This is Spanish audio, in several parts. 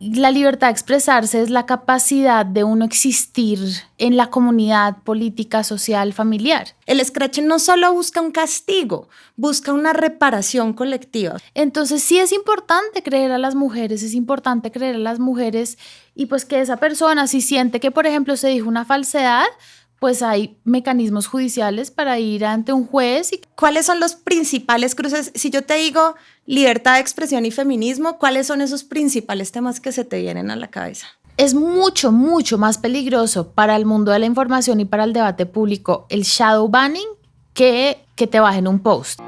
La libertad de expresarse es la capacidad de uno existir en la comunidad política, social, familiar. El escrache no solo busca un castigo, busca una reparación colectiva. Entonces sí es importante creer a las mujeres, y pues que esa persona si siente que, por ejemplo, se dijo una falsedad, pues hay mecanismos judiciales para ir ante un juez. ¿Cuáles son los principales cruces? Si yo te digo libertad de expresión y feminismo, ¿cuáles son esos principales temas que se te vienen a la cabeza? Es mucho, mucho más peligroso para el mundo de la información y para el debate público el shadow banning que te bajen un post.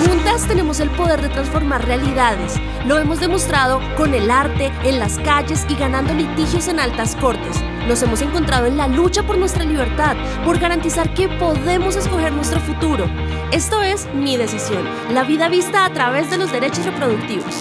Juntas tenemos el poder de transformar realidades. Lo hemos demostrado con el arte, en las calles y ganando litigios en altas cortes. Nos hemos encontrado en la lucha por nuestra libertad, por garantizar que podemos escoger nuestro futuro. Esto es Mi Decisión, la vida vista a través de los derechos reproductivos.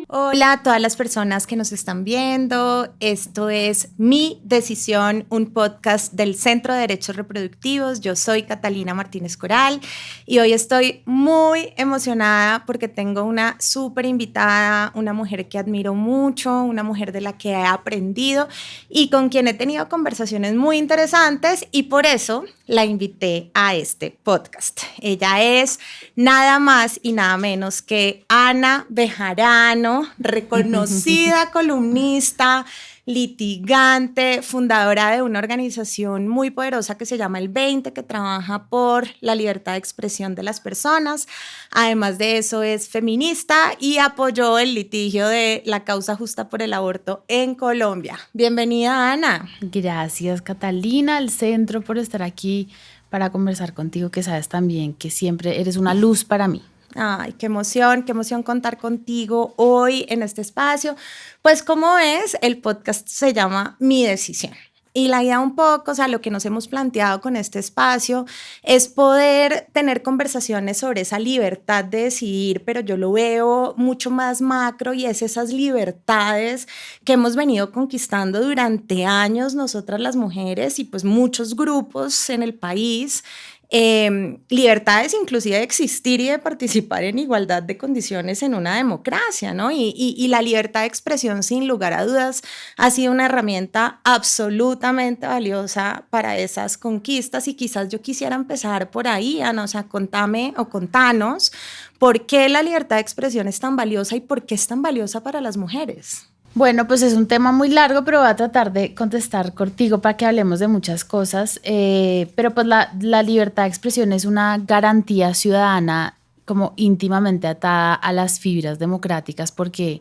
Hola a todas las personas que nos están viendo. Esto es Mi Decisión, un podcast del Centro de Derechos Reproductivos. Yo soy Catalina Martínez Coral y hoy estoy muy emocionada porque tengo una súper invitada, una mujer que admiro mucho, una mujer de la que he aprendido y con quien he tenido conversaciones muy interesantes y por eso la invité a este podcast. Ella es nada más y nada menos que Ana Bejarano, reconocida columnista, litigante, fundadora de una organización muy poderosa que se llama El 20, que trabaja por la libertad de expresión de las personas. Además de eso, es feminista y apoyó el litigio de la causa justa por el aborto en Colombia. Bienvenida, Ana. Gracias, Catalina, al centro, por estar aquí para conversar contigo, que sabes también que siempre eres una luz para mí. Ay, qué emoción contar contigo hoy en este espacio. Pues como ves, el podcast se llama Mi Decisión. Y la idea un poco, o sea, lo que nos hemos planteado con este espacio es poder tener conversaciones sobre esa libertad de decidir, pero yo lo veo mucho más macro y es esas libertades que hemos venido conquistando durante años nosotras las mujeres y pues muchos grupos en el país. Libertades inclusive de existir y de participar en igualdad de condiciones en una democracia, ¿no? Y la libertad de expresión, sin lugar a dudas, ha sido una herramienta absolutamente valiosa para esas conquistas y quizás yo quisiera empezar por ahí, Ana, o sea, contame o contanos por qué la libertad de expresión es tan valiosa y por qué es tan valiosa para las mujeres. Bueno, pues es un tema muy largo, pero voy a tratar de contestar contigo para que hablemos de muchas cosas. Pero pues la libertad de expresión es una garantía ciudadana como íntimamente atada a las fibras democráticas porque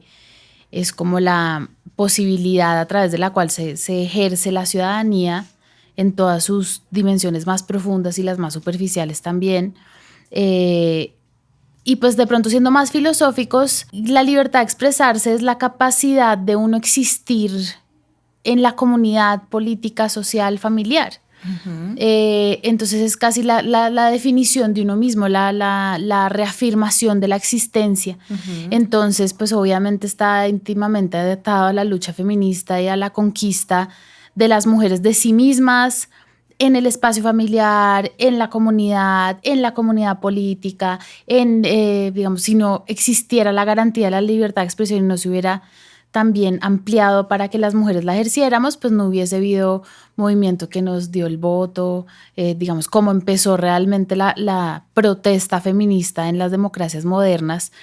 es como la posibilidad a través de la cual se ejerce la ciudadanía en todas sus dimensiones más profundas y las más superficiales también. Y pues de pronto siendo más filosóficos, la libertad de expresarse es la capacidad de uno existir en la comunidad política, social, familiar. Uh-huh. Entonces es casi la definición de uno mismo, la reafirmación de la existencia. Uh-huh. Entonces pues obviamente está íntimamente adaptado a la lucha feminista y a la conquista de las mujeres de sí mismas, en el espacio familiar, en la comunidad política, digamos, si no existiera la garantía de la libertad de expresión y no se hubiera también ampliado para que las mujeres la ejerciéramos, pues no hubiese habido movimiento que nos dio el voto, digamos, cómo empezó realmente la protesta feminista en las democracias modernas.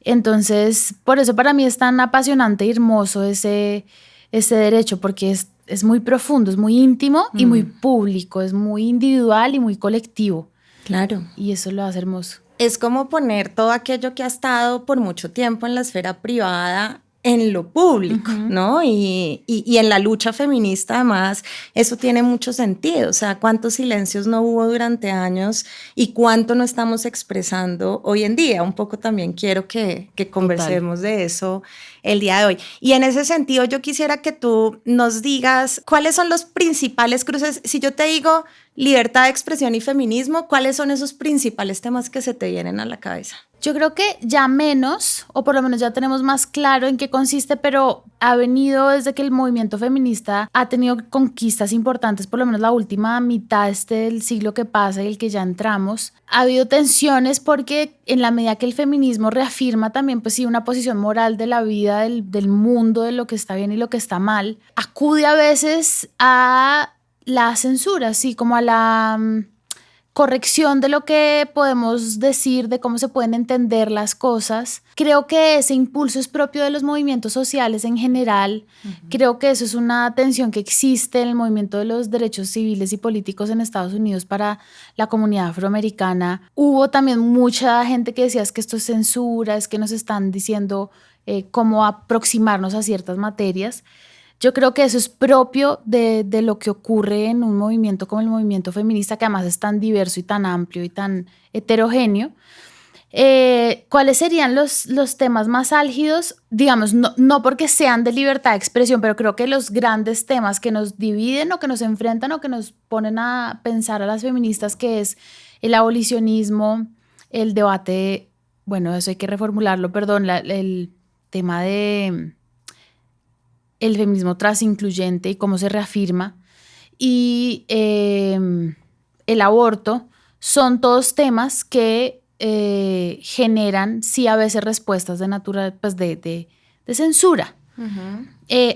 Entonces, por eso para mí es tan apasionante y hermoso ese derecho, porque es muy profundo, es muy íntimo y muy público, es muy individual y muy colectivo. Claro. Y eso lo hace hermoso. Es como poner todo aquello que ha estado por mucho tiempo en la esfera privada en lo público, uh-huh, ¿no? Y en la lucha feminista, además, eso tiene mucho sentido. O sea, cuántos silencios no hubo durante años y cuánto no estamos expresando hoy en día. Un poco también quiero que conversemos de eso el día de hoy. Y en ese sentido, yo quisiera que tú nos digas cuáles son los principales cruces. Si yo te digo libertad de expresión y feminismo, ¿cuáles son esos principales temas que se te vienen a la cabeza? Yo creo que ya menos, o por lo menos ya tenemos más claro en qué consiste, pero ha venido desde que el movimiento feminista ha tenido conquistas importantes, por lo menos la última mitad del siglo que pasa y el que ya entramos. Ha habido tensiones porque en la medida que el feminismo reafirma también, pues sí, una posición moral de la vida, del mundo, de lo que está bien y lo que está mal, acude a veces a la censura, sí, como a la corrección de lo que podemos decir, de cómo se pueden entender las cosas. Creo que ese impulso es propio de los movimientos sociales en general. Creo que eso es una tensión que existe en el movimiento de los derechos civiles y políticos en Estados Unidos para la comunidad afroamericana. Hubo también mucha gente que decía es que esto es censura, es que nos están diciendo cómo aproximarnos a ciertas materias. Yo creo que eso es propio de lo que ocurre en un movimiento como el movimiento feminista, que además es tan diverso y tan amplio y tan heterogéneo. ¿Cuáles serían los temas más álgidos? Digamos, no porque sean de libertad de expresión, pero creo que los grandes temas que nos dividen o que nos enfrentan o que nos ponen a pensar a las feministas, que es el abolicionismo, el debate, bueno, eso hay que reformularlo, perdón, el tema de el feminismo transincluyente y cómo se reafirma, y el aborto, son todos temas que generan, sí, a veces respuestas de censura.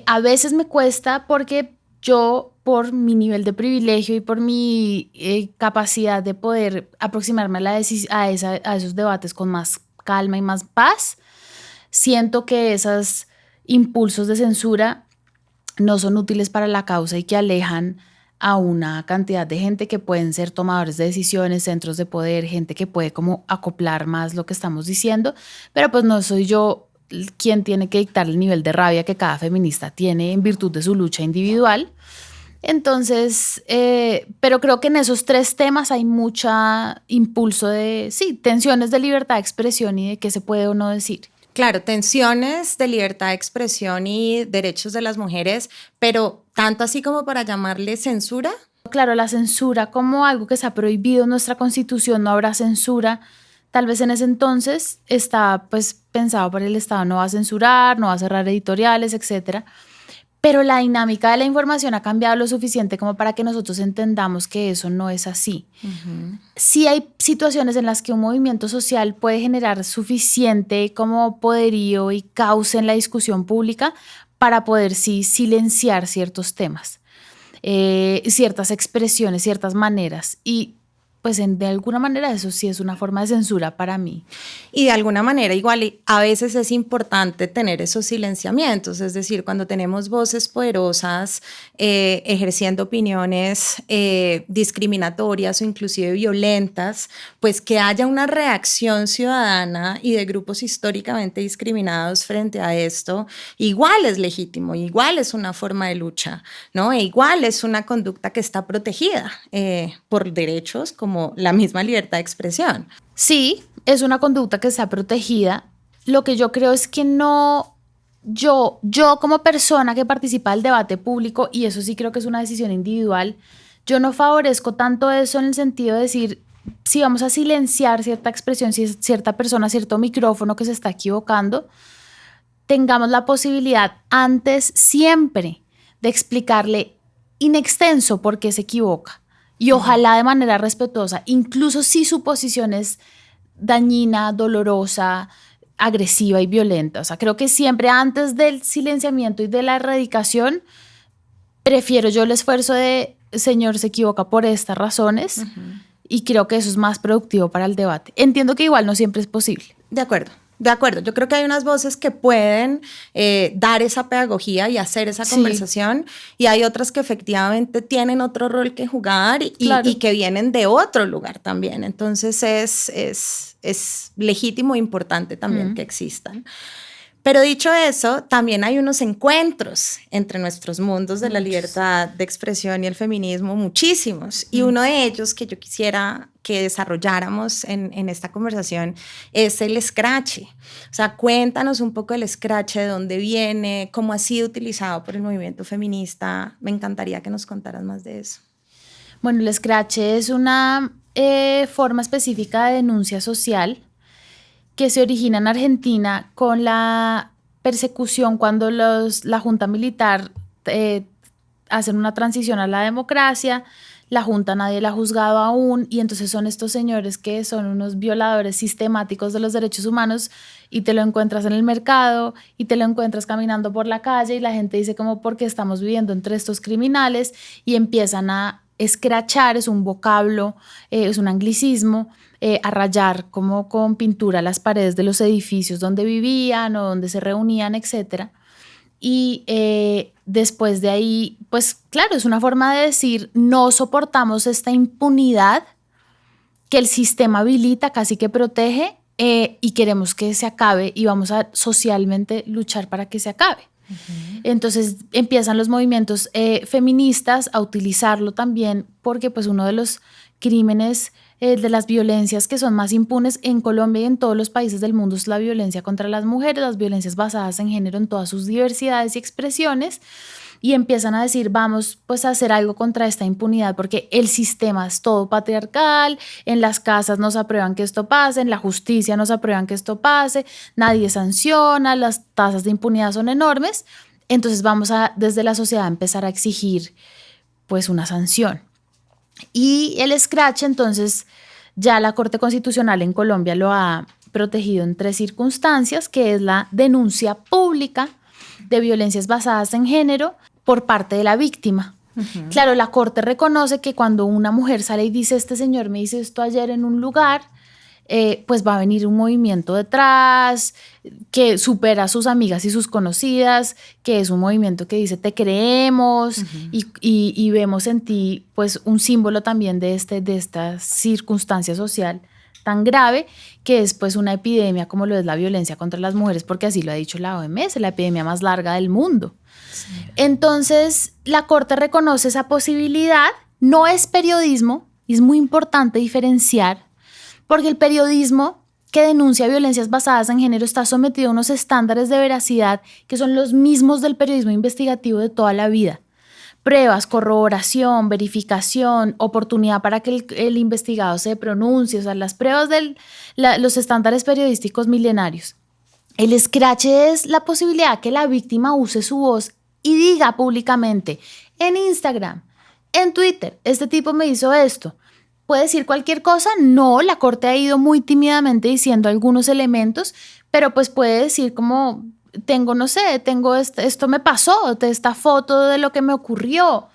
A veces me cuesta porque yo, por mi nivel de privilegio y por mi capacidad de poder aproximarme a esos debates con más calma y más paz, siento que esos impulsos de censura no son útiles para la causa y que alejan a una cantidad de gente que pueden ser tomadores de decisiones, centros de poder, gente que puede como acoplar más lo que estamos diciendo, pero pues no soy yo quien tiene que dictar el nivel de rabia que cada feminista tiene en virtud de su lucha individual. Entonces, pero creo que en esos tres temas hay mucho impulso de, sí, tensiones de libertad de expresión y de qué se puede o no decir. Claro, tensiones de libertad de expresión y derechos de las mujeres, pero tanto así como para llamarle censura. Claro, la censura como algo que se ha prohibido en nuestra Constitución, no habrá censura. Tal vez en ese entonces estaba pues pensado por el Estado, no va a censurar, no va a cerrar editoriales, etcétera. Pero la dinámica de la información ha cambiado lo suficiente como para que nosotros entendamos que eso no es así. Sí hay situaciones en las que un movimiento social puede generar suficiente como poderío y cauce en la discusión pública para poder sí silenciar ciertos temas, ciertas expresiones, ciertas maneras. Y pues de alguna manera eso sí es una forma de censura para mí. Y de alguna manera igual a veces es importante tener esos silenciamientos, es decir, cuando tenemos voces poderosas ejerciendo opiniones discriminatorias o inclusive violentas, pues que haya una reacción ciudadana y de grupos históricamente discriminados frente a esto, igual es legítimo, igual es una forma de lucha, ¿no? E igual es una conducta que está protegida por derechos como la misma libertad de expresión. Sí, es una conducta que está protegida. Lo que yo creo es que yo como persona que participa del debate público, y eso sí creo que es una decisión individual, yo no favorezco tanto eso en el sentido de decir, si vamos a silenciar cierta expresión, si es cierta persona, cierto micrófono que se está equivocando, tengamos la posibilidad antes siempre de explicarle in extenso por qué se equivoca. Y ojalá de manera respetuosa, incluso si su posición es dañina, dolorosa, agresiva y violenta. O sea, creo que siempre antes del silenciamiento y de la erradicación, prefiero yo el esfuerzo de, señor, se equivoca por estas razones, y creo que eso es más productivo para el debate. Entiendo que igual no siempre es posible. De acuerdo. Yo creo que hay unas voces que pueden dar esa pedagogía y hacer esa conversación, y hay otras que efectivamente tienen otro rol que jugar y que vienen de otro lugar también. Entonces es legítimo e importante también que existan. Pero dicho eso, también hay unos encuentros entre nuestros mundos de la libertad de expresión y el feminismo, muchísimos. Y uno de ellos que yo quisiera que desarrolláramos en esta conversación es el escrache. O sea, cuéntanos un poco el escrache, de dónde viene, cómo ha sido utilizado por el movimiento feminista. Me encantaría que nos contaras más de eso. Bueno, el scratch es una forma específica de denuncia social que se origina en Argentina con la persecución cuando la junta militar hacen una transición a la democracia. La junta nadie la ha juzgado aún y entonces son estos señores que son unos violadores sistemáticos de los derechos humanos y te lo encuentras en el mercado y te lo encuentras caminando por la calle y la gente dice como porque estamos viviendo entre estos criminales y empiezan a escrachar, es un vocablo, es un anglicismo, a rayar como con pintura las paredes de los edificios donde vivían o donde se reunían, etcétera. Y después de ahí, pues claro, es una forma de decir, no soportamos esta impunidad que el sistema habilita, casi que protege, y queremos que se acabe y vamos a socialmente luchar para que se acabe. Uh-huh. Entonces empiezan los movimientos feministas a utilizarlo también porque pues uno de los crímenes de las violencias que son más impunes en Colombia y en todos los países del mundo es la violencia contra las mujeres, las violencias basadas en género en todas sus diversidades y expresiones, y empiezan a decir vamos pues a hacer algo contra esta impunidad porque el sistema es todo patriarcal, en las casas nos aprueban que esto pase, en la justicia nos aprueban que esto pase, nadie sanciona, las tasas de impunidad son enormes, entonces vamos a desde la sociedad empezar a exigir pues una sanción. Y el scratch, entonces, ya la Corte Constitucional en Colombia lo ha protegido en 3 circunstancias, que es la denuncia pública de violencias basadas en género por parte de la víctima. Uh-huh. Claro, la Corte reconoce que cuando una mujer sale y dice, este señor me hizo esto ayer en un lugar, pues va a venir un movimiento detrás que supera a sus amigas y sus conocidas, que es un movimiento que dice te creemos. Uh-huh. y vemos en ti pues un símbolo también de esta circunstancia social tan grave que es pues una epidemia como lo es la violencia contra las mujeres, porque así lo ha dicho la OMS, la epidemia más larga del mundo. Sí. Entonces la Corte reconoce esa posibilidad, no es periodismo, y es muy importante diferenciar porque el periodismo que denuncia violencias basadas en género está sometido a unos estándares de veracidad que son los mismos del periodismo investigativo de toda la vida. Pruebas, corroboración, verificación, oportunidad para que el investigado se pronuncie, o sea, las pruebas de los estándares periodísticos milenarios. El scratch es la posibilidad que la víctima use su voz y diga públicamente en Instagram, en Twitter, este tipo me hizo esto. ¿Puede decir cualquier cosa? No, la Corte ha ido muy tímidamente diciendo algunos elementos, pero pues puede decir como, tengo esto me pasó, esta foto de lo que me ocurrió.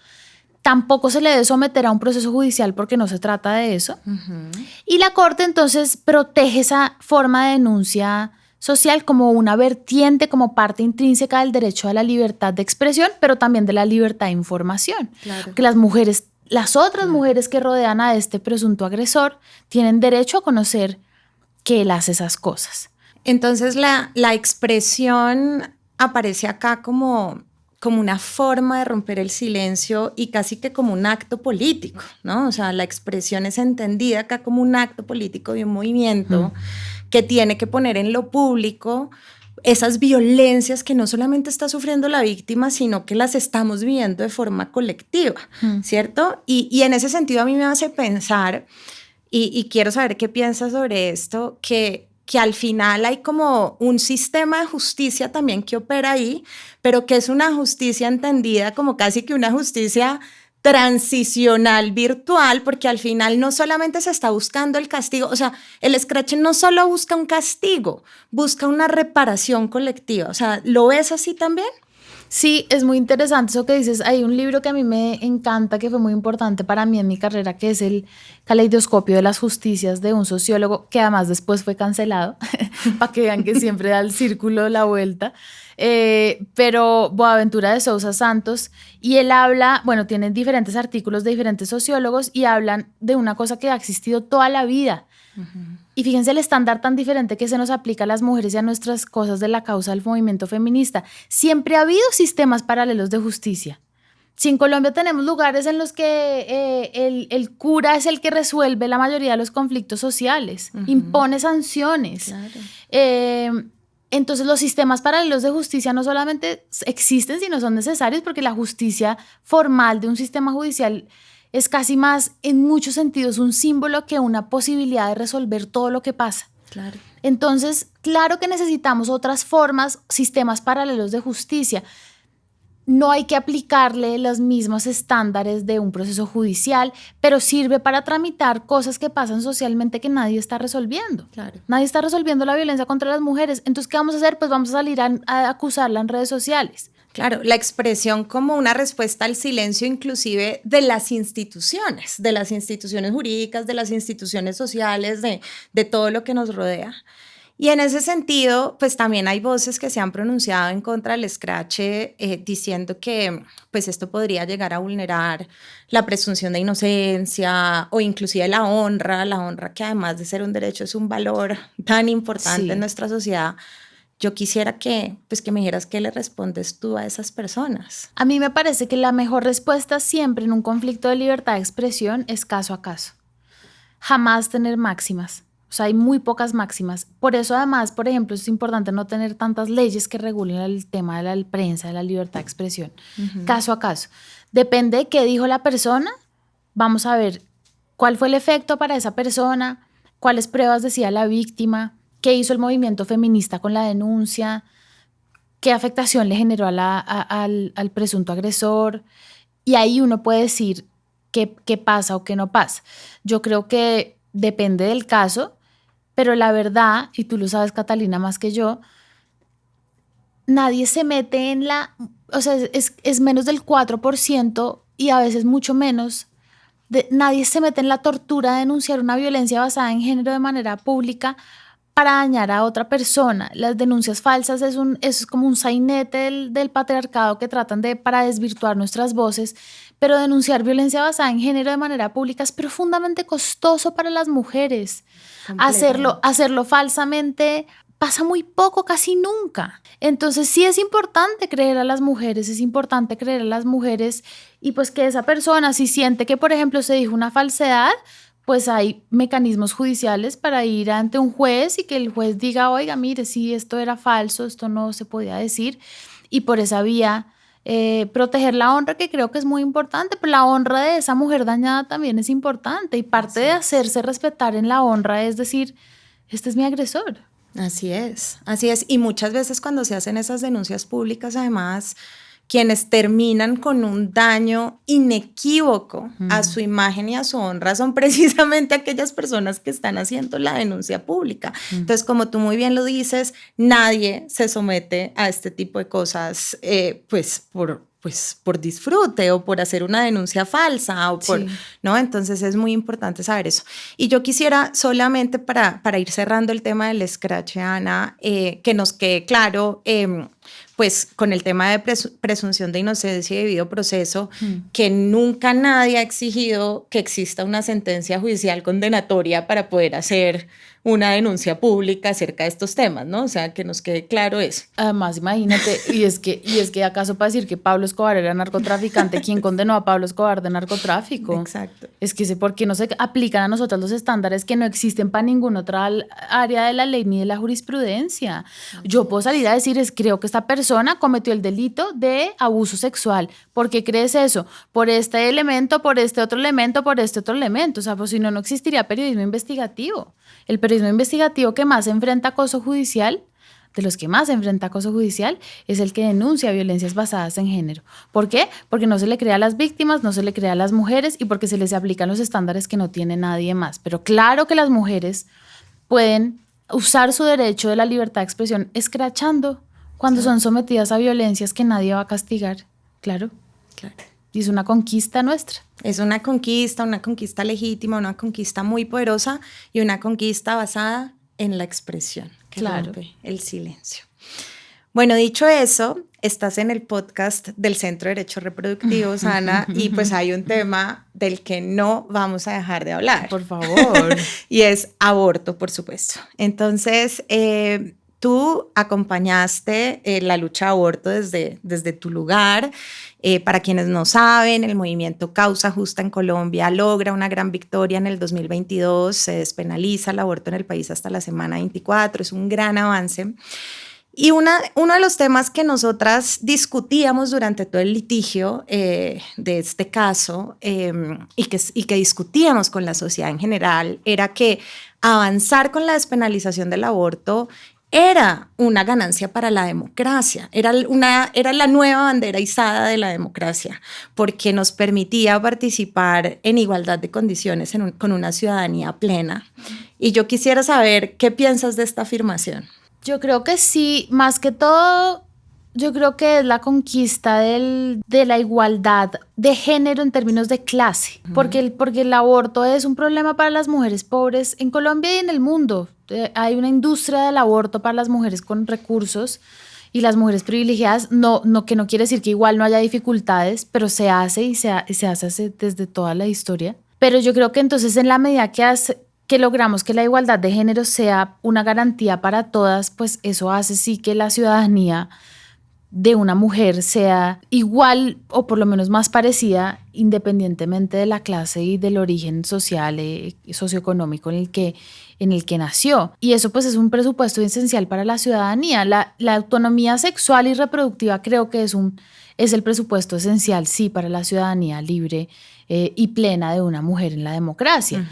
Tampoco se le debe someter a un proceso judicial porque no se trata de eso. Uh-huh. Y la Corte entonces protege esa forma de denuncia social como una vertiente, como parte intrínseca del derecho a la libertad de expresión, pero también de la libertad de información. Claro. Que las otras mujeres que rodean a este presunto agresor tienen derecho a conocer que él hace esas cosas. Entonces la expresión aparece acá como una forma de romper el silencio y casi que como un acto político, ¿no? O sea, la expresión es entendida acá como un acto político de un movimiento que tiene que poner en lo público esas violencias que no solamente está sufriendo la víctima, sino que las estamos viviendo de forma colectiva, ¿cierto? Y en ese sentido a mí me hace pensar, y quiero saber qué piensas sobre esto, que al final hay como un sistema de justicia también que opera ahí, pero que es una justicia entendida como casi que una justicia transicional virtual, porque al final no solamente se está buscando el castigo, o sea, el scratch no solo busca un castigo, busca una reparación colectiva. O sea, ¿lo ves así también? Sí, es muy interesante eso que dices. Hay un libro que a mí me encanta, que fue muy importante para mí en mi carrera, que es El caleidoscopio de las justicias, de un sociólogo que además después fue cancelado, para que vean que siempre da el círculo la vuelta. Pero Boaventura de Sousa Santos, y él habla, bueno, tiene diferentes artículos de diferentes sociólogos y hablan de una cosa que ha existido toda la vida. Uh-huh. Y fíjense el estándar tan diferente que se nos aplica a las mujeres y a nuestras cosas de la causa del movimiento feminista. Siempre ha habido sistemas paralelos de justicia. Si en Colombia tenemos lugares en los que el cura es el que resuelve la mayoría de los conflictos sociales, uh-huh, impone sanciones. Claro. Entonces los sistemas paralelos de justicia no solamente existen, sino son necesarios porque la justicia formal de un sistema judicial es casi más, en muchos sentidos, un símbolo que una posibilidad de resolver todo lo que pasa. Claro. Entonces, claro que necesitamos otras formas, sistemas paralelos de justicia. No hay que aplicarle los mismos estándares de un proceso judicial, pero sirve para tramitar cosas que pasan socialmente que nadie está resolviendo. Claro. Nadie está resolviendo la violencia contra las mujeres. Entonces, ¿qué vamos a hacer? Pues vamos a salir a acusarla en redes sociales. Claro, la expresión como una respuesta al silencio inclusive de las instituciones jurídicas, de las instituciones sociales, de todo lo que nos rodea. Y en ese sentido, pues también hay voces que se han pronunciado en contra del escrache, diciendo que pues esto podría llegar a vulnerar la presunción de inocencia o inclusive la honra que además de ser un derecho es un valor tan importante en nuestra sociedad. Yo quisiera que me dijeras qué le respondes tú a esas personas. A mí me parece que la mejor respuesta siempre en un conflicto de libertad de expresión es caso a caso. Jamás tener máximas. O sea, hay muy pocas máximas. Por eso, además, por ejemplo, es importante no tener tantas leyes que regulen el tema de la prensa, de la libertad de expresión. Caso a caso. Depende de qué dijo la persona. Vamos a ver cuál fue el efecto para esa persona, cuáles pruebas decía la víctima, qué hizo el movimiento feminista con la denuncia, qué afectación le generó al presunto agresor. Y ahí uno puede decir qué pasa o qué no pasa. Yo creo que depende del caso. Pero la verdad, y tú lo sabes, Catalina, más que yo, nadie se mete en o sea, es menos del 4% y a veces mucho menos. Nadie se mete en la tortura de denunciar una violencia basada en género de manera pública para dañar a otra persona. Las denuncias falsas es como un sainete del patriarcado que tratan para desvirtuar nuestras voces, pero denunciar violencia basada en género de manera pública es profundamente costoso para las mujeres. Hacerlo falsamente pasa muy poco, casi nunca. Entonces sí es importante creer a las mujeres, y pues que esa persona, si siente que, por ejemplo, se dijo una falsedad, pues hay mecanismos judiciales para ir ante un juez y que el juez diga, oiga, mire, sí, esto era falso, esto no se podía decir, y por esa vía proteger la honra, que creo que es muy importante, pero la honra de esa mujer dañada también es importante, y parte de hacerse respetar en la honra es decir, este es mi agresor. Así es, y muchas veces cuando se hacen esas denuncias públicas, además, quienes terminan con un daño inequívoco a su imagen y a su honra son precisamente aquellas personas que están haciendo la denuncia pública. Entonces, como tú muy bien lo dices, nadie se somete a este tipo de cosas por disfrute o por hacer una denuncia falsa ¿no? Entonces es muy importante saber eso. Y yo quisiera solamente para ir cerrando el tema del escrache, Ana, que nos quede claro, pues con el tema de presunción de inocencia y debido proceso, que nunca nadie ha exigido que exista una sentencia judicial condenatoria para poder hacer una denuncia pública acerca de estos temas, ¿no? O sea, que nos quede claro eso. Además, imagínate, y es que acaso para decir que Pablo Escobar era narcotraficante, ¿quién condenó a Pablo Escobar de narcotráfico? Exacto. Es que sé por qué no se aplican a nosotros los estándares que no existen para ninguna otra área de la ley ni de la jurisprudencia. Yo puedo salir a decir, creo que esta persona cometió el delito de abuso sexual. ¿Por qué crees eso? Por este elemento, por este otro elemento, por este otro elemento. O sea, pues si no, no existiría periodismo investigativo. El periodismo investigativo que más enfrenta acoso judicial, de los que más enfrenta acoso judicial, es el que denuncia violencias basadas en género. ¿Por qué? Porque no se le cree a las víctimas, no se le cree a las mujeres y porque se les aplican los estándares que no tiene nadie más. Pero claro que las mujeres pueden usar su derecho de la libertad de expresión escrachando cuando son sometidas a violencias que nadie va a castigar. Claro. Y es una conquista nuestra. Es una conquista legítima, una conquista muy poderosa y una conquista basada en la expresión, que rompe el silencio. Bueno, dicho eso, estás en el podcast del Centro de Derechos Reproductivos, Ana, y pues hay un tema del que no vamos a dejar de hablar. Por favor. Y es aborto, por supuesto. Entonces, tú acompañaste la lucha de aborto desde tu lugar. Para quienes no saben, el movimiento Causa Justa en Colombia logra una gran victoria en el 2022. Se despenaliza el aborto en el país hasta la semana 24. Es un gran avance. Y uno de los temas que nosotras discutíamos durante todo el litigio de este caso y que discutíamos con la sociedad en general era que avanzar con la despenalización del aborto era una ganancia para la democracia, era la nueva bandera izada de la democracia, porque nos permitía participar en igualdad de condiciones con una ciudadanía plena. Y yo quisiera saber qué piensas de esta afirmación. Yo creo que sí, más que todo, yo creo que es la conquista de la igualdad de género en términos de clase, porque el aborto es un problema para las mujeres pobres en Colombia y en el mundo. Hay una industria del aborto para las mujeres con recursos y las mujeres privilegiadas, que no quiere decir que igual no haya dificultades, pero se hace y se hace desde toda la historia. Pero yo creo que entonces en la medida que logramos que la igualdad de género sea una garantía para todas, pues eso hace sí que la ciudadanía de una mujer sea igual o por lo menos más parecida independientemente de la clase y del origen social socioeconómico en el que nació. Y eso pues es un presupuesto esencial para la ciudadanía. La autonomía sexual y reproductiva creo que es el presupuesto esencial, sí, para la ciudadanía libre y plena de una mujer en la democracia.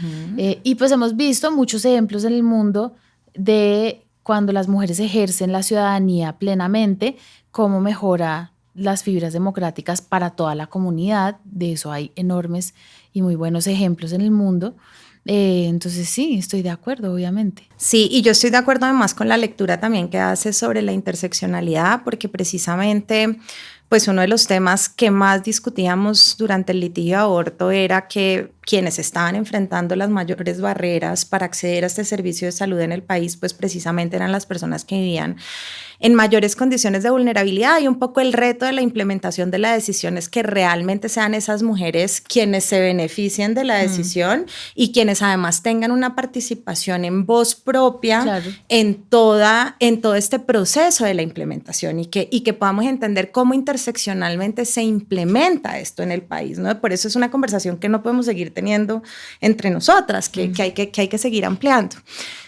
Y pues hemos visto muchos ejemplos en el mundo de cuando las mujeres ejercen la ciudadanía plenamente, cómo mejora las fibras democráticas para toda la comunidad. De eso hay enormes y muy buenos ejemplos en el mundo. Entonces sí, estoy de acuerdo, obviamente. Sí, y yo estoy de acuerdo además con la lectura también que hace sobre la interseccionalidad, porque precisamente pues uno de los temas que más discutíamos durante el litigio de aborto era que quienes estaban enfrentando las mayores barreras para acceder a este servicio de salud en el país, pues precisamente eran las personas que vivían en mayores condiciones de vulnerabilidad, y un poco el reto de la implementación de la decisión es que realmente sean esas mujeres quienes se beneficien de la decisión y quienes además tengan una participación en voz propia, claro, en todo este proceso de la implementación y que podamos entender cómo interseccionalmente se implementa esto en el país, ¿no? Por eso es una conversación que no podemos seguir teniendo entre nosotras, que hay que seguir ampliando.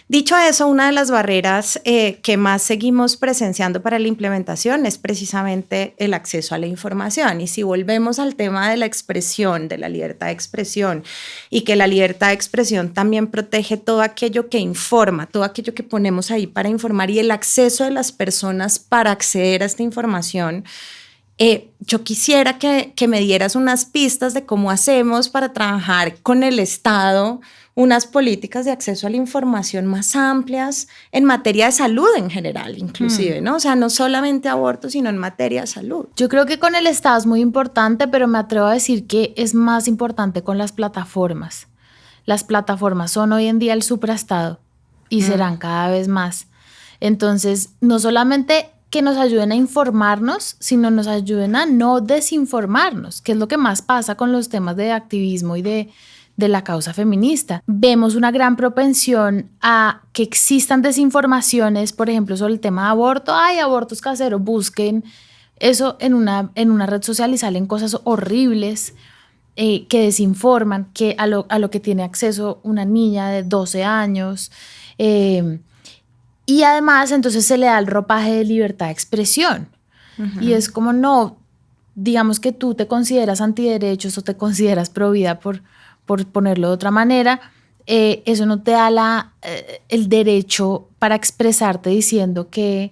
Dicho eso, una de las barreras que más seguimos presenciando para la implementación es precisamente el acceso a la información. Y si volvemos al tema de la expresión, de la libertad de expresión, y que la libertad de expresión también protege todo aquello que informa, todo aquello que ponemos ahí para informar y el acceso de las personas para acceder a esta información, yo quisiera que me dieras unas pistas de cómo hacemos para trabajar con el Estado unas políticas de acceso a la información más amplias en materia de salud en general, inclusive, ¿no? O sea, no solamente aborto, sino en materia de salud. Yo creo que con el Estado es muy importante, pero me atrevo a decir que es más importante con las plataformas. Las plataformas son hoy en día el supraestado y serán cada vez más. Entonces, no solamente que nos ayuden a informarnos, sino nos ayuden a no desinformarnos, que es lo que más pasa con los temas de activismo y de la causa feminista. Vemos una gran propensión a que existan desinformaciones, por ejemplo, sobre el tema de aborto. ¡Ay, abortos caseros! Busquen eso en una red social y salen cosas horribles que desinforman, que a lo que tiene acceso una niña de 12 años. Y además, entonces se le da el ropaje de libertad de expresión. Y es como, no, digamos que tú te consideras antiderechos o te consideras pro vida por ponerlo de otra manera, eso no te da el derecho para expresarte diciendo que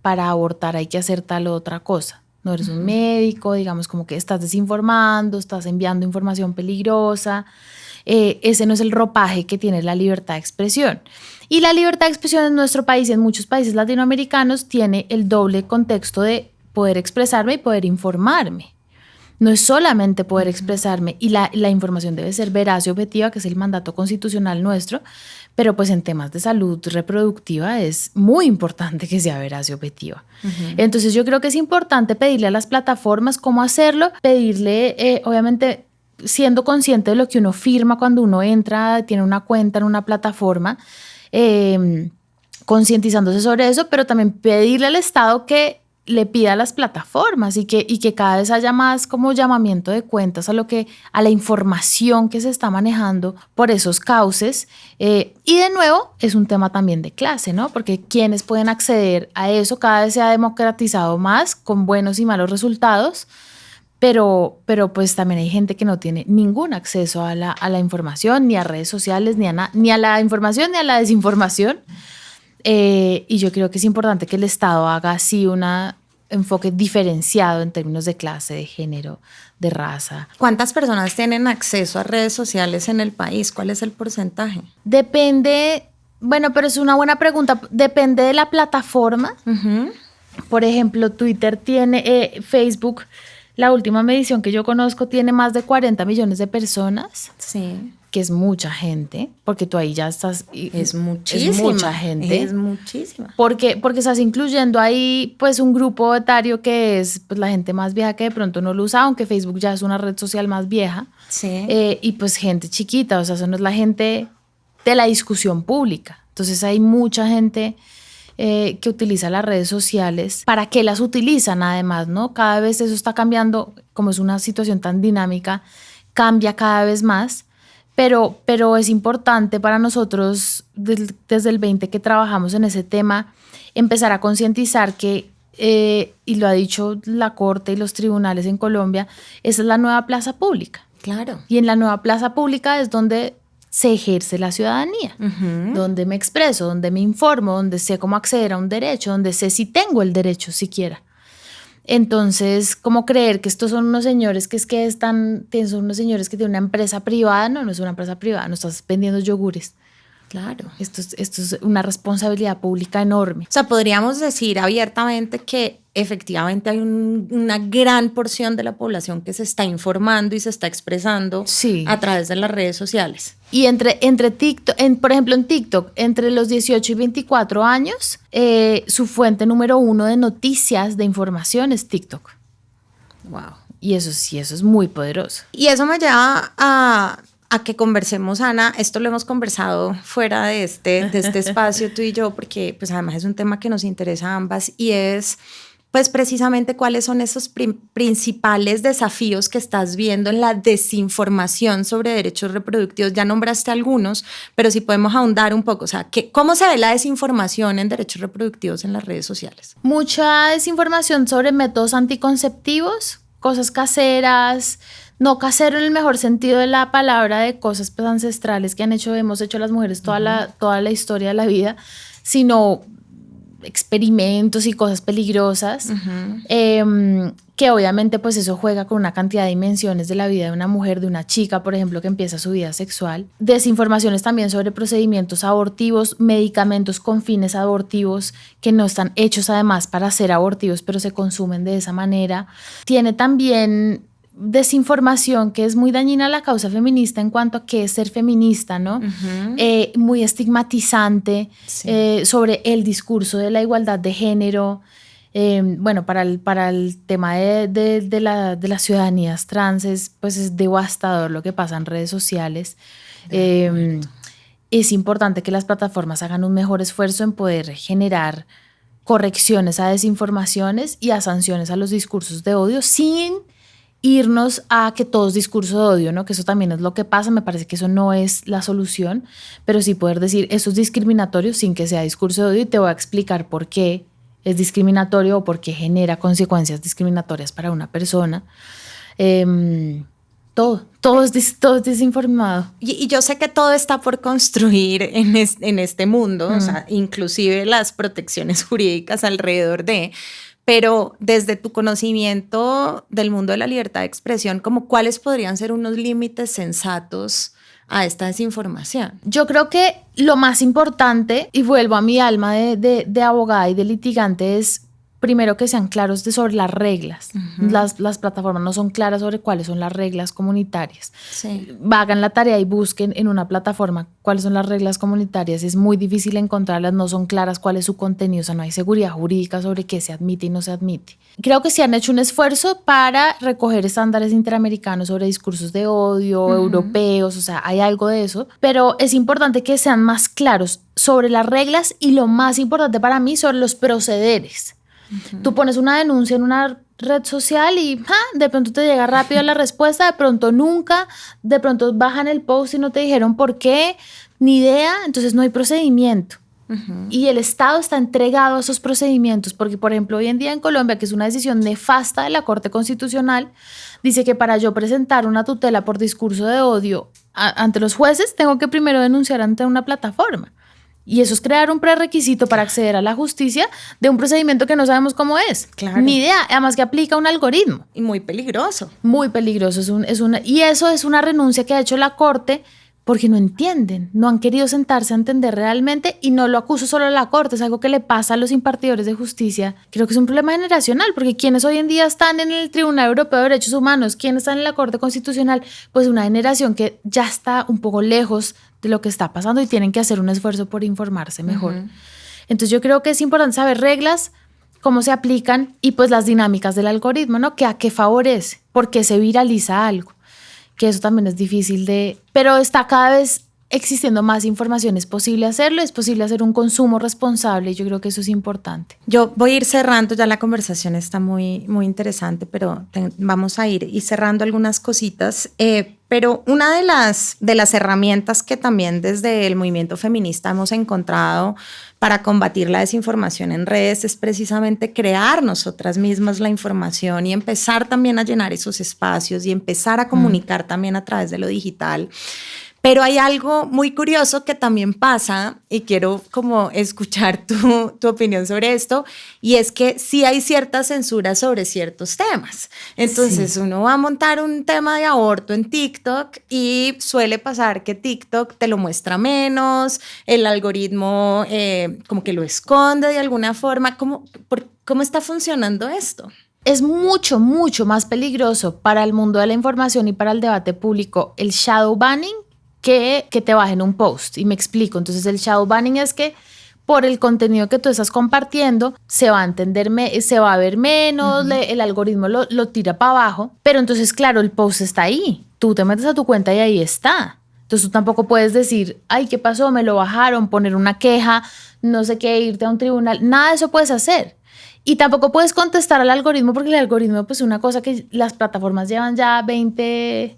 para abortar hay que hacer tal o otra cosa. No eres un médico, digamos como que estás desinformando, estás enviando información peligrosa. Ese no es el ropaje que tiene la libertad de expresión. Y la libertad de expresión en nuestro país y en muchos países latinoamericanos tiene el doble contexto de poder expresarme y poder informarme. No es solamente poder expresarme y la información debe ser veraz y objetiva, que es el mandato constitucional nuestro, pero pues en temas de salud reproductiva es muy importante que sea veraz y objetiva. Entonces yo creo que es importante pedirle a las plataformas cómo hacerlo, pedirle obviamente siendo consciente de lo que uno firma cuando uno entra, tiene una cuenta en una plataforma, concientizándose sobre eso, pero también pedirle al Estado que le pida a las plataformas y que cada vez haya más como llamamiento de cuentas a la información que se está manejando por esos cauces. Y de nuevo, es un tema también de clase, ¿no? Porque quienes pueden acceder a eso cada vez se ha democratizado más con buenos y malos resultados, pero pues también hay gente que no tiene ningún acceso a la información, ni a redes sociales, ni a la información, ni a la desinformación. Y yo creo que es importante que el Estado haga así un enfoque diferenciado en términos de clase, de género, de raza. ¿Cuántas personas tienen acceso a redes sociales en el país? ¿Cuál es el porcentaje? Depende, bueno, pero es una buena pregunta. Depende de la plataforma. Uh-huh. Por ejemplo, Twitter tiene, Facebook, la última medición que yo conozco, tiene más de 40 millones de personas. Sí. Que es mucha gente, porque tú ahí ya estás... Es muchísima. Es mucha gente. Es muchísima. Porque estás incluyendo ahí pues un grupo etario que es pues, la gente más vieja que de pronto no lo usa, aunque Facebook ya es una red social más vieja. Sí. Y pues gente chiquita, o sea, eso no es la gente de la discusión pública. Entonces hay mucha gente que utiliza las redes sociales. ¿Para qué las utilizan además, no? Cada vez eso está cambiando, como es una situación tan dinámica, cambia cada vez más. Pero es importante para nosotros, desde el 20 que trabajamos en ese tema, empezar a concientizar que, y lo ha dicho la Corte y los tribunales en Colombia, esa es la nueva plaza pública. Claro. Y en la nueva plaza pública es donde se ejerce la ciudadanía, uh-huh. donde me expreso, donde me informo, donde sé cómo acceder a un derecho, donde sé si tengo el derecho siquiera. Entonces, ¿cómo creer que estos son unos señores son unos señores que tienen una empresa privada? No es una empresa privada, no estás vendiendo yogures. Claro. Esto es una responsabilidad pública enorme. O sea, podríamos decir abiertamente que efectivamente hay una gran porción de la población que se está informando y se está expresando sí. a través de las redes sociales. Y entre TikTok, por ejemplo en TikTok, entre los 18 y 24 años, su fuente número 1 de noticias, de información es TikTok. Wow. Y eso es muy poderoso. Y eso me lleva a que conversemos, Ana. Esto lo hemos conversado fuera de este espacio tú y yo, porque pues además es un tema que nos interesa a ambas y es pues precisamente cuáles son esos principales desafíos que estás viendo en la desinformación sobre derechos reproductivos. Ya nombraste algunos, pero si podemos ahondar un poco, o sea, ¿cómo se ve la desinformación en derechos reproductivos en las redes sociales? Mucha desinformación sobre métodos anticonceptivos, cosas caseras, no casero en el mejor sentido de la palabra, de cosas pues, ancestrales que hemos hecho las mujeres toda la historia de la vida, sino experimentos y cosas peligrosas, uh-huh. Que obviamente pues eso juega con una cantidad de dimensiones de la vida de una mujer, de una chica, por ejemplo, que empieza su vida sexual. Desinformaciones también sobre procedimientos abortivos, medicamentos con fines abortivos que no están hechos además para ser abortivos, pero se consumen de esa manera. Tiene también desinformación que es muy dañina a la causa feminista en cuanto a qué es ser feminista, ¿no? Uh-huh. Muy estigmatizante, sí. Sobre el discurso de la igualdad de género. Bueno, para el tema de las ciudadanías trans pues es devastador lo que pasa en redes sociales. Es importante que las plataformas hagan un mejor esfuerzo en poder generar correcciones a desinformaciones y a sanciones a los discursos de odio sin irnos a que todo es discurso de odio, ¿no? Que eso también es lo que pasa. Me parece que eso no es la solución, pero sí poder decir eso es discriminatorio sin que sea discurso de odio y te voy a explicar por qué es discriminatorio o por qué genera consecuencias discriminatorias para una persona. Todo es desinformado. Y yo sé que todo está por construir en este mundo, o sea, inclusive las protecciones jurídicas alrededor de... Pero desde tu conocimiento del mundo de la libertad de expresión, ¿cómo cuáles podrían ser unos límites sensatos a esta desinformación? Yo creo que lo más importante, y vuelvo a mi alma de abogada y de litigante, es primero que sean claros sobre las reglas. Uh-huh. Las plataformas no son claras sobre cuáles son las reglas comunitarias. Sí. Hagan la tarea y busquen en una plataforma cuáles son las reglas comunitarias. Es muy difícil encontrarlas, no son claras cuál es su contenido, o sea, no hay seguridad jurídica sobre qué se admite y no se admite. Creo que sí han hecho un esfuerzo para recoger estándares interamericanos sobre discursos de odio, uh-huh. europeos, o sea, hay algo de eso, pero es importante que sean más claros sobre las reglas y lo más importante para mí sobre los procederes. Tú pones una denuncia en una red social y de pronto te llega rápido la respuesta, de pronto nunca, de pronto bajan el post y no te dijeron por qué, ni idea, entonces no hay procedimiento. Y el Estado está entregado a esos procedimientos, porque por ejemplo hoy en día en Colombia, que es una decisión nefasta de la Corte Constitucional, dice que para yo presentar una tutela por discurso de odio ante los jueces, tengo que primero denunciar ante una plataforma. Y eso es crear un prerequisito para acceder a la justicia de un procedimiento que no sabemos cómo es. Claro. Ni idea, además que aplica un algoritmo. Y muy peligroso. Muy peligroso. Y eso es una renuncia que ha hecho la Corte porque no entienden, no han querido sentarse a entender realmente, y no lo acuso solo a la Corte, es algo que le pasa a los impartidores de justicia. Creo que es un problema generacional, porque quienes hoy en día están en el Tribunal Europeo de Derechos Humanos, quienes están en la Corte Constitucional, pues una generación que ya está un poco lejos de lo que está pasando y tienen que hacer un esfuerzo por informarse mejor. Entonces yo creo que es importante saber reglas, cómo se aplican y pues las dinámicas del algoritmo, ¿no? Que a qué favorece, por qué se viraliza algo. Que eso también es difícil pero está cada vez existiendo más información, es posible hacerlo, es posible hacer un consumo responsable, y yo creo que eso es importante. Yo voy a ir cerrando, ya la conversación está muy, muy interesante, pero vamos a ir cerrando algunas cositas, pero una de las herramientas que también desde el movimiento feminista hemos encontrado para combatir la desinformación en redes es precisamente crear nosotras mismas la información y empezar también a llenar esos espacios y empezar a comunicar también a través de lo digital. Pero hay algo muy curioso que también pasa, y quiero como escuchar tu opinión sobre esto, y es que sí hay cierta censura sobre ciertos temas. Entonces uno va a montar un tema de aborto en TikTok y suele pasar que TikTok te lo muestra menos, el algoritmo como que lo esconde de alguna forma. ¿Cómo está funcionando esto? Es mucho, mucho más peligroso para el mundo de la información y para el debate público el shadow banning que te bajen un post. Y me explico. Entonces el shadow banning es que por el contenido que tú estás compartiendo se va a entender, se va a ver menos, el algoritmo lo tira para abajo, pero entonces claro, el post está ahí. Tú te metes a tu cuenta y ahí está. Entonces tú tampoco puedes decir, ay, ¿qué pasó? Me lo bajaron, poner una queja, no sé qué, irte a un tribunal. Nada de eso puedes hacer. Y tampoco puedes contestar al algoritmo, porque el algoritmo pues es una cosa que las plataformas llevan ya 20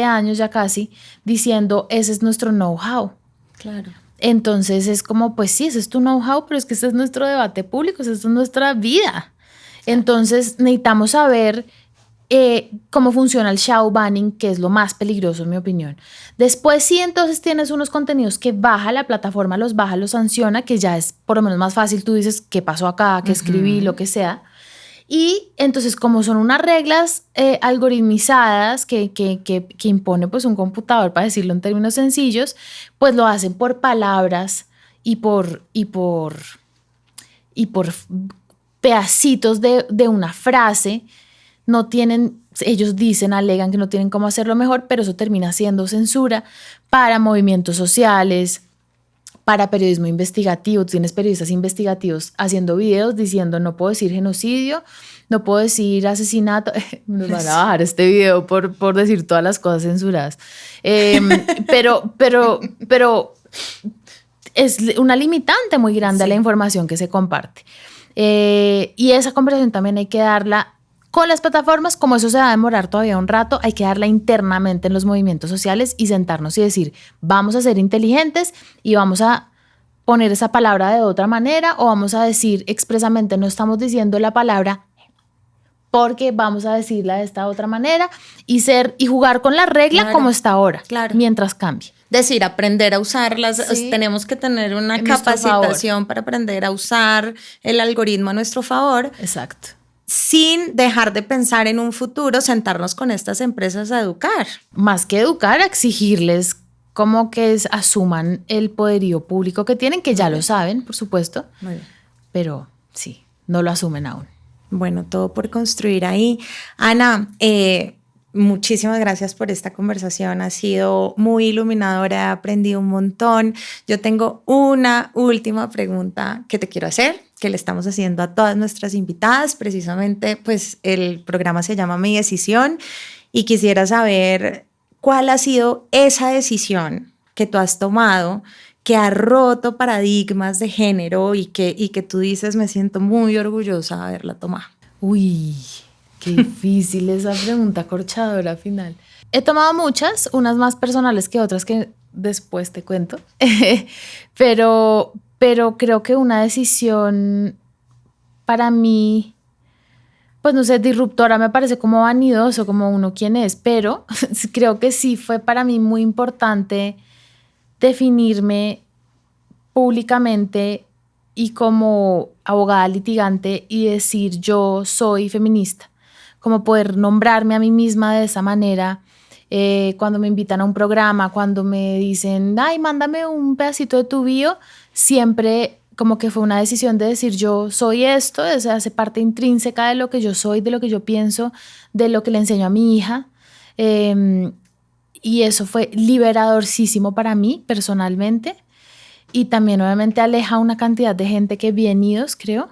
años ya casi diciendo, ese es nuestro know-how. Claro. Entonces es como, pues sí, ese es tu know-how, pero es que ese es nuestro debate público, esa es nuestra vida. Entonces necesitamos saber cómo funciona el shadow banning, que es lo más peligroso en mi opinión. Después sí, entonces tienes unos contenidos que baja la plataforma, los sanciona, que ya es por lo menos más fácil. Tú dices, ¿qué pasó acá? ¿Qué escribí? Lo que sea. Y entonces, como son unas reglas algoritmizadas que impone pues un computador, para decirlo en términos sencillos, pues lo hacen por palabras y por pedacitos de una frase. No tienen, ellos alegan que no tienen cómo hacerlo mejor, pero eso termina siendo censura para movimientos sociales, para periodismo investigativo. Tú tienes periodistas investigativos haciendo videos diciendo, no puedo decir genocidio, no puedo decir asesinato. Nos van a bajar este video por decir todas las cosas censuradas. Pero es una limitante muy grande a la información que se comparte. Y esa conversación también hay que darla con las plataformas. Como eso se va a demorar todavía un rato, hay que darla internamente en los movimientos sociales y sentarnos y decir, vamos a ser inteligentes y vamos a poner esa palabra de otra manera, o vamos a decir expresamente, no estamos diciendo la palabra porque vamos a decirla de esta otra manera, y jugar con la regla como está ahora, mientras cambie. Decir, aprender a usarlas. Sí. Tenemos que tener una capacitación para aprender a usar el algoritmo a nuestro favor. Exacto. Sin dejar de pensar en un futuro, sentarnos con estas empresas a educar. Más que educar, a exigirles como que asuman el poderío público que tienen, que ya lo saben, por supuesto. Muy bien. Pero sí, no lo asumen aún. Bueno, todo por construir ahí. Ana, muchísimas gracias por esta conversación. Ha sido muy iluminadora, he aprendido un montón. Yo tengo una última pregunta que te quiero hacer, que le estamos haciendo a todas nuestras invitadas. Precisamente, pues el programa se llama Mi Decisión, y quisiera saber cuál ha sido esa decisión que tú has tomado que ha roto paradigmas de género y que tú dices, me siento muy orgullosa de haberla tomado? Uy, qué difícil esa pregunta corchadora final. He tomado muchas, unas más personales que otras que después te cuento, pero creo que una decisión para mí, pues no sé, disruptora me parece como vanidoso, como uno quién es, pero creo que sí fue para mí muy importante definirme públicamente y como abogada litigante y decir yo soy feminista, como poder nombrarme a mí misma de esa manera. Cuando me invitan a un programa, cuando me dicen, ay, mándame un pedacito de tu bio, siempre como que fue una decisión de decir yo soy esto, hace parte intrínseca de lo que yo soy, de lo que yo pienso, de lo que le enseño a mi hija. Y eso fue liberadorcísimo para mí personalmente. Y también obviamente aleja una cantidad de gente que bienvenidos, creo.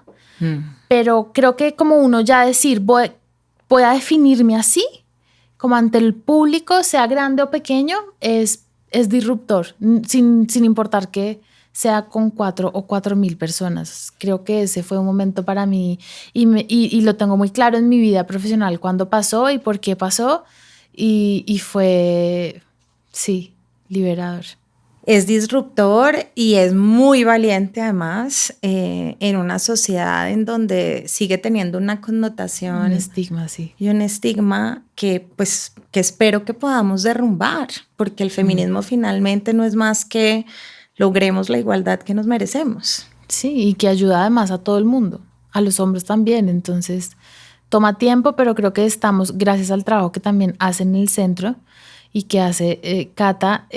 Pero creo que como uno ya decir, voy a definirme así, como ante el público, sea grande o pequeño, es disruptor, sin importar que sea con 4 o 4,000 personas. Creo que ese fue un momento para mí y lo tengo muy claro en mi vida profesional, cuándo pasó y por qué pasó. Y fue, sí, liberador. Es disruptor y es muy valiente además en una sociedad en donde sigue teniendo una connotación. Un estigma, sí. Y un estigma que espero que podamos derrumbar, porque el feminismo finalmente no es más que logremos la igualdad que nos merecemos. Sí, y que ayuda además a todo el mundo, a los hombres también. Entonces, toma tiempo, pero creo que estamos, gracias al trabajo que también hace en el centro y que hace Cata,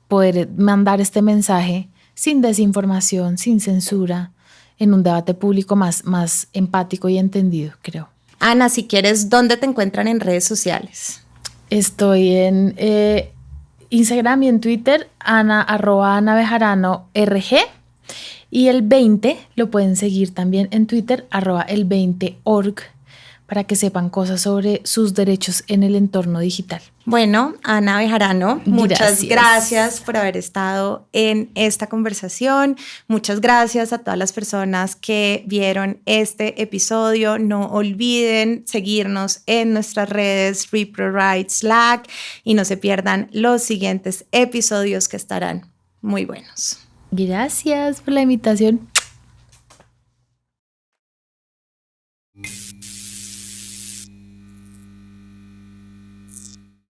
poder mandar este mensaje sin desinformación, sin censura, en un debate público más empático y entendido, creo. Ana, si quieres, ¿dónde te encuentran en redes sociales? Estoy en Instagram y en Twitter, @Ana Bejarano RG. Y el 20 lo pueden seguir también en Twitter, @el20org, para que sepan cosas sobre sus derechos en el entorno digital. Bueno, Ana Bejarano, muchas gracias por haber estado en esta conversación. Muchas gracias a todas las personas que vieron este episodio. No olviden seguirnos en nuestras redes ReproRights Slack y no se pierdan los siguientes episodios que estarán muy buenos. Gracias por la invitación.